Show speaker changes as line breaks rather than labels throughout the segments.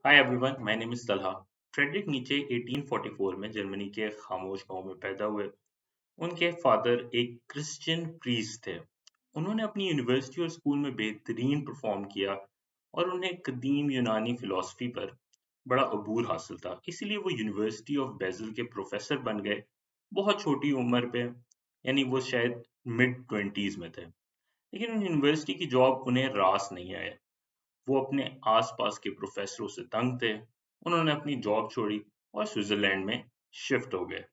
Hi everyone, my name is Talha. Friedrich Nietzsche 1844 में Germany के खामोश गांव में पैदा हुए। उनके फादर एक क्रिश्चियन प्रीस्ट थे। उन्होंने अपनी यूनिवर्सिटी और स्कूल में बेहतरीन परफॉर्म किया और उन्हें कदीम यूनानी फिलॉसफी पर बड़ा अबूर हासिल था। इसीलिए वो यूनिवर्सिटी ऑफ बेज़ल के प्रोफेसर बन गए बहुत छोटी उम्र पे, यानी वो शायद मिड ट्वेंटीज में थे। लेकिन उन यूनिवर्सिटी की जॉब उन्हें रास नहीं आया। वो अपने आसपास के प्रोफेसरों से तंग थे। उन्होंने अपनी जॉब छोड़ी और स्विट्जरलैंड में शिफ्ट हो गए।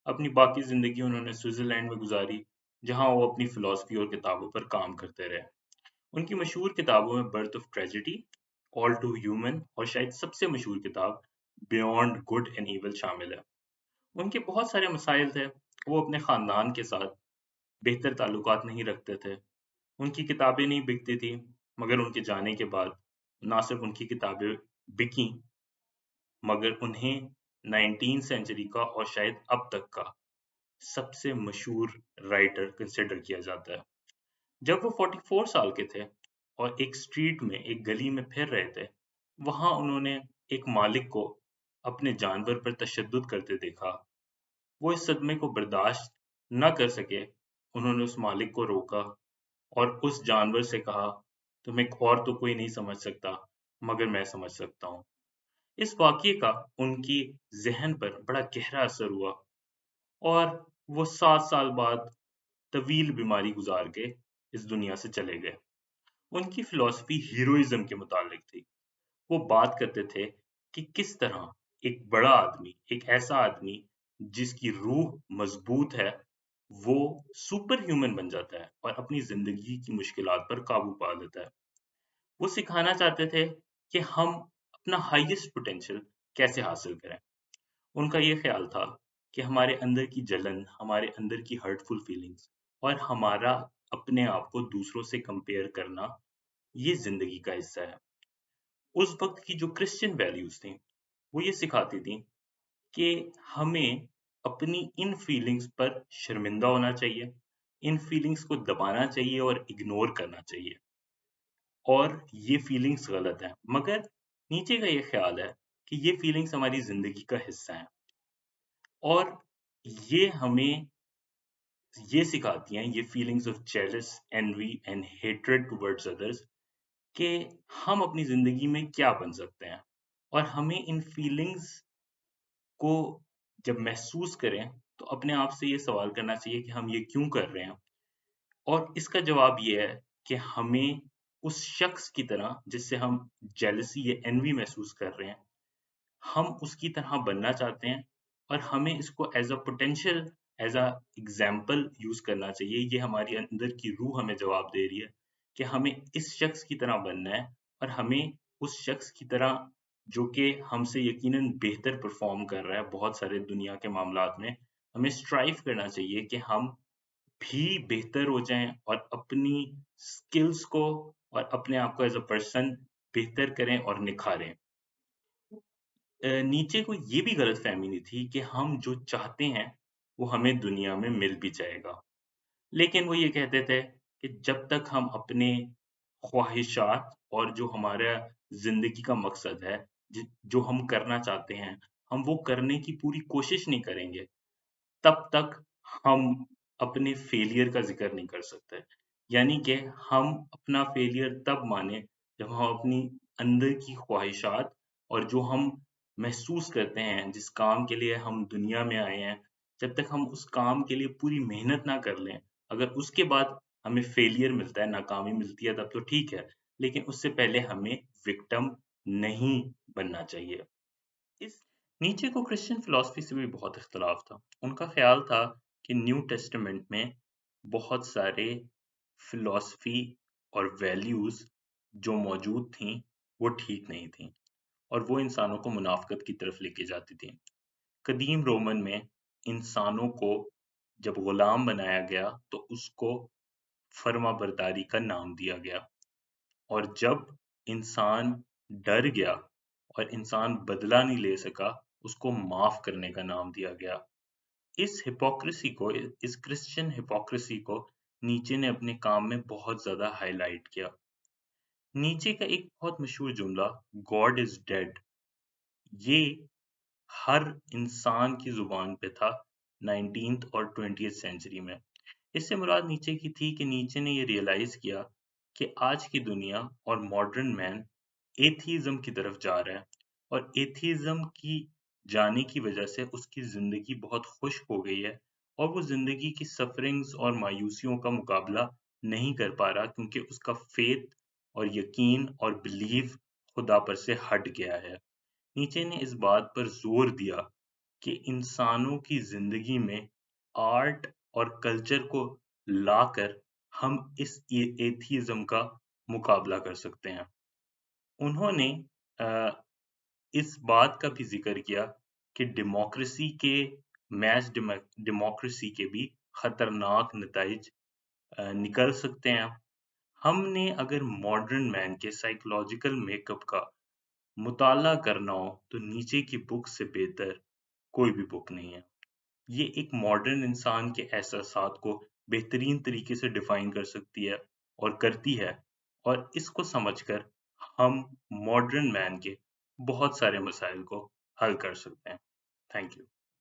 अपनी बाकी जिंदगी उन्होंने स्विट्जरलैंड में गुजारी, जहां वो अपनी फिलॉसफी और किताबों पर काम करते रहे। उनकी मशहूर किताबों में birth of tragedy, all too human और शायद सबसे मशहूर किताब बियॉन्ड गुड एंड इविल शामिल है। उनके बहुत सारे मसाइल थे। वो अपने खानदान के साथ बेहतर ताल्लुकात नहीं रखते थे। उनकी किताबें नहीं बिकती थी, मगर उनके जाने के बाद ना सिर्फ उनकी किताबें बिकीं, मगर उन्हें 19 सेंचुरी का और शायद अब तक का सबसे मशहूर राइटर कंसिडर किया जाता है। जब वो 44 साल के थे और एक स्ट्रीट में एक गली में फिर रहे थे, वहां उन्होंने एक मालिक को अपने जानवर पर तशद्दुद करते देखा। वो इस सदमे को बर्दाश्त न कर सके। उन्होंने उस मालिक को रोका और उस जानवर से कहा, तुम्हें और तो कोई नहीं समझ सकता, मगर मैं समझ सकता हूँ। इस वाक़ये का उनकी ज़हन पर बड़ा गहरा असर हुआ और वो 7 साल बाद तवील बीमारी गुजार के इस दुनिया से चले गए। उनकी फ़िलॉसफ़ी हीरोइज़्म के मुतालिक थी। वो बात करते थे कि किस तरह एक बड़ा आदमी, एक ऐसा आदमी जिसकी रूह मज़बूत है, वो सुपर ह्यूमन बन जाता है और अपनी ज़िंदगी की मुश्किलात पर काबू पा लेता है। वो सिखाना चाहते थे कि हम अपना हाईएस्ट पोटेंशियल कैसे हासिल करें। उनका ये ख्याल था कि हमारे अंदर की जलन, हमारे अंदर की हर्टफुल फीलिंग्स और हमारा अपने आप को दूसरों से कंपेयर करना, ये ज़िंदगी का हिस्सा है। उस वक़्त की जो क्रिश्चियन वैल्यूज़ थीं, वो ये सिखाती थीं कि हमें अपनी इन फीलिंग्स पर शर्मिंदा होना चाहिए, इन फीलिंग्स को दबाना चाहिए और इग्नोर करना चाहिए। और ये फीलिंग्स गलत हैं, मगर नीचे का ये ख्याल है कि ये फीलिंग्स हमारी ज़िंदगी का हिस्सा हैं और ये हमें ये सिखाती हैं, ये feelings of jealous, envy and hatred towards others, कि हम अपनी ज़िंदगी में क्या बन सकते हैं और हमें इन फीलिंग्स को जब महसूस करें, तो अपने आप से ये सवाल करना चाहिए कि हम ये क्यों कर रहे हैं? और इसका जवाब ये है कि हमें उस शख्स की तरह जिससे हम जेलसी या एनवी महसूस कर रहे हैं, हम उसकी तरह बनना चाहते हैं और हमें इसको as a potential, as a example use करना चाहिए। ये हमारी अंदर की रूह हमें जवाब दे रही है कि हमें इस शख्स की तरह बनना है और हमें उस शख्स की तरह जो कि हमसे यकीनन बेहतर परफ़ॉर्म कर रहा है बहुत सारे दुनिया के मामलात में, हमें स्ट्राइव करना चाहिए कि हम भी बेहतर हो जाएँ और अपनी स्किल्स को और अपने आप को एज़ अ पर्सन बेहतर करें और निखारें। नीचे को ये भी गलतफ़हमी नहीं थी कि हम जो चाहते हैं, वो हमें दुनिया में मिल भी जाएगा। लेकिन वो ये कहते थे कि जब तक हम अपने ख्वाहिशात और जो हमारा ज़िंदगी का मकसद है, जो हम करना चाहते हैं, हम वो करने की पूरी कोशिश नहीं करेंगे, तब तक हम अपने फेलियर का ज़िक्र नहीं कर सकते। यानी कि हम अपना फेलियर तब मानें जब हम अपनी अंदर की ख्वाहिशात और जो हम महसूस करते हैं, जिस काम के लिए हम दुनिया में आए हैं, जब तक हम उस काम के लिए पूरी मेहनत ना कर लें, अगर उसके बाद हमें फेलियर मिलता है, नाकामी मिलती है तब तो ठीक है, लेकिन उससे पहले हमें विक्टिम नहीं बनना चाहिए। इस नीचे को क्रिश्चियन फिलॉसफी से भी बहुत इख्तलाफ था। उनका ख्याल था कि न्यू टेस्टामेंट में बहुत सारे फिलॉसफी और वैल्यूज़ जो मौजूद थीं, वो ठीक नहीं थीं और वो इंसानों को मुनाफ़िकत की तरफ लेके जाती थीं। कदीम रोमन में इंसानों को जब गुलाम बनाया गया, तो उसको फर्माबरदारी का नाम दिया गया और जब इंसान डर गया और इंसान बदला नहीं ले सका, उसको माफ़ करने का नाम दिया गया। इस हिपोक्रेसी को, इस क्रिश्चियन हिपोक्रेसी को नीचे ने अपने काम में बहुत ज़्यादा हाइलाइट किया। नीचे का एक बहुत मशहूर जुमला, गॉड इज़ डेड, یہ ہر انسان کی زبان پہ تھا 19th اور 20th سینچری میں۔ اس سے مراد نیچے کی تھی کہ نیچے نے یہ ریئلائز کیا کہ آج کی دنیا اور ماڈرن مین ایتھیزم کی طرف جا رہا ہے، اور ایتھیزم کی جانے کی وجہ سے اس کی زندگی بہت خشک ہو گئی ہے، اور وہ زندگی کی سفرنگز اور مایوسیوں کا مقابلہ نہیں کر پا رہا، کیونکہ اس کا فیتھ اور یقین اور بلیف خدا پر سے ہٹ گیا ہے۔ نیچے نے اس بات پر زور دیا کہ انسانوں کی زندگی میں آرٹ اور کلچر کو لا کر ہم اس ایتھیزم کا مقابلہ کر سکتے ہیں۔ انہوں نے اس بات کا بھی ذکر کیا کہ ڈیموکریسی کے میچ ڈیموکریسی کے بھی خطرناک نتائج نکل سکتے ہیں۔ ہم نے اگر ماڈرن مین کے سائیکولوجیکل میک اپ کا مطالعہ کرنا ہو تو نیچے کی بک سے بہتر کوئی بھی بک نہیں ہے۔ یہ ایک ماڈرن انسان کے احساسات کو بہترین طریقے سے ڈیفائن کر سکتی ہے اور کرتی ہے، اور اس کو سمجھ کر ہم ماڈرن مین کے بہت سارے مسائل کو حل کر سکتے ہیں۔ Thank you.